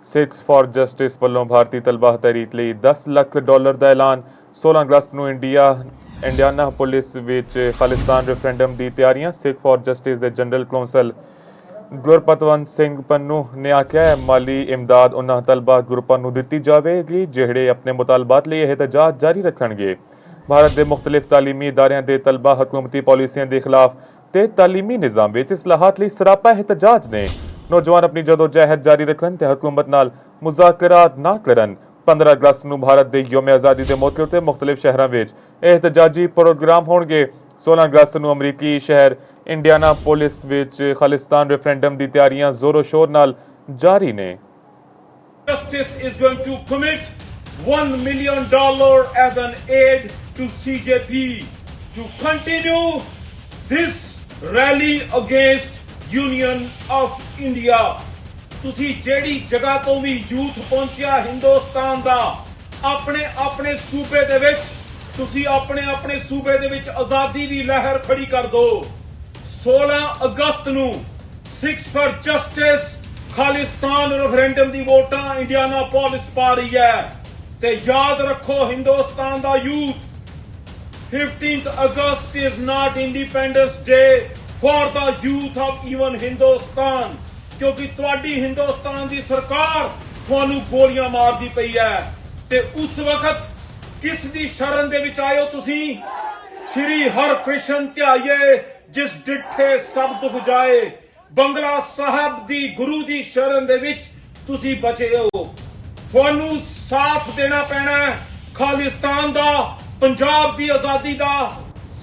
Sikhs for justice ਵੱਲੋਂ ਭਾਰਤੀ ਤਲਬਾ ਤਹਿਰੀਕ ਲਈ $10 ਲੱਖ ਦਾ ਐਲਾਨ। 16 ਅਗਸਤ ਨੂੰ ਇੰਡੀਆਨਾ ਪੁਲਿਸ ਵਿੱਚ ਖਾਲਿਸਤਾਨ ਰੈਫਰੈਂਡਮ ਦੀ ਤਿਆਰੀਆਂ। ਸਿੱਖ ਫॉर ਜਸਟਿਸ ਦੇ ਜਨਰਲ ਕੌਂਸਲ ਗੁਰਪਤਵੰਤ ਸਿੰਘ ਪੰਨੂ ਨੇ ਆਖਿਆ ਹੈ ਮਾਲੀ ਇਮਦਾਦ ਉਹਨਾਂ ਤਲਬਾ ਗਰੁੱਪਾਂ ਨੂੰ ਦਿੱਤੀ ਜਾਵੇਗੀ ਜਿਹੜੇ ਆਪਣੇ ਮੁਤਾਲਬਾਤ ਲਈ ਇਹਤਜਾਜ ਜਾਰੀ ਰੱਖਣਗੇ। ਭਾਰਤ ਦੇ ਮੁਖਤਲਿਫ ਤਾਲੀਮੀ ਇਦਾਰਿਆਂ ਦੇ ਤਲਬਾ ਹਕੂਮਤੀ ਪਾਲਿਸੀਆਂ ਦੇ ਖਿਲਾਫ ਤੇ ਤਾਲੀਮੀ ਨਿਜ਼ਾਮ ਵਿੱਚ ਇਸਲਾਹਾਤ ਲਈ ਸਰਾਪਾ ਇਹਤਜਾਜ ਨੇ। ਨੌਜਵਾਨ ਆਪਣੀ ਜਦੋਜਹਿਦ ਜਾਰੀ ਰੱਖਣ ਤੇ ਹਕੂਮਤ ਨਾਲ ਮੁਜ਼ਾਕਰਾਤ ਨਾ ਕਰਨ। 15 ਅਗਸਤ ਨੂੰ ਭਾਰਤ ਦੇ ਯੋਮ ਆਜ਼ਾਦੀ ਦੇ ਮੌਕੇ ਉੱਤੇ ਮੁਖਤਲਿਫ ਸ਼ਹਿਰਾਂ ਵਿੱਚ ਇਹਤਜਾਜੀ ਪ੍ਰੋਗਰਾਮ ਹੋਣਗੇ। 16 ਅਗਸਤ ਨੂੰ ਅਮਰੀਕੀ ਸ਼ਹਿਰ ਇੰਡੀਆਨਾ ਪੁਲਿਸ ਵਿੱਚ ਖਾਲਿਸਤਾਨ ਰੈਫਰੈਂਡਮ ਦੀ ਤਿਆਰੀਆਂ ਜ਼ੋਰੋ ਸ਼ੋਰ ਨਾਲ ਜਾਰੀ ਨੇ। Justice is going to commit $1 million as an aid to CJP to continue this rally against Union of India. ਤੁਸੀਂ ਜਿਹੜੀ ਜਗ੍ਹਾ ਤੋਂ ਵੀ ਯੂਥ ਪਹੁੰਚਿਆ ਹਿੰਦੁਸਤਾਨ ਦਾ ਆਪਣੇ ਸੂਬੇ ਦੇ ਵਿੱਚ ਤੁਸੀਂ ਆਪਣੇ ਸੂਬੇ ਦੇ ਵਿੱਚ ਆਜ਼ਾਦੀ ਦੀ ਲਹਿਰ ਖੜੀ ਕਰ ਦਿਓ। 16 ਅਗਸਤ ਨੂੰ Sikhs for justice Khalistan referendum ਦੀ ਵੋਟਾਂ ਇੰਡੀਆਨਾ ਪੁਲਿਸ ਪਾ ਰਹੀ ਹੈ ਤੇ ਯਾਦ ਰੱਖੋ ਹਿੰਦੁਸਤਾਨ ਦਾ youth 15th August is not Independence Day for the youth of even Hindustan ਕਿਉਂਕਿ ਤੁਹਾਡੀ ਹਿੰਦੁਸਤਾਨ ਦੀ ਸਰਕਾਰ ਤੁਹਾਨੂੰ ਗੋਲੀਆਂ ਮਾਰਦੀ ਪਈ ਹੈ ਤੇ ਉਸ ਵਕਤ ਕਿਸ ਦੀ ਸ਼ਰਨ ਦੇ ਵਿੱਚ ਆਇਓ ਤੁਸੀਂ? ਸ਼੍ਰੀ ਹਰਕ੍ਰਿਸ਼ਨ ਧਿਆਈਏ ਜਿਸ ਡਿੱਠੇ ਸਭ ਦੁੱਖ ਜਾਏ। ਬੰਗਲਾ ਸਾਹਿਬ ਦੀ ਗੁਰੂ ਦੀ ਸ਼ਰਨ ਦੇ ਵਿੱਚ ਤੁਸੀਂ ਬਚੇ ਹੋ। ਤੁਹਾਨੂੰ ਸਾਥ ਦੇਣਾ ਪੈਣਾ ਖਾਲਿਸਤਾਨ ਦਾ, ਪੰਜਾਬ ਦੀ ਆਜ਼ਾਦੀ ਦਾ,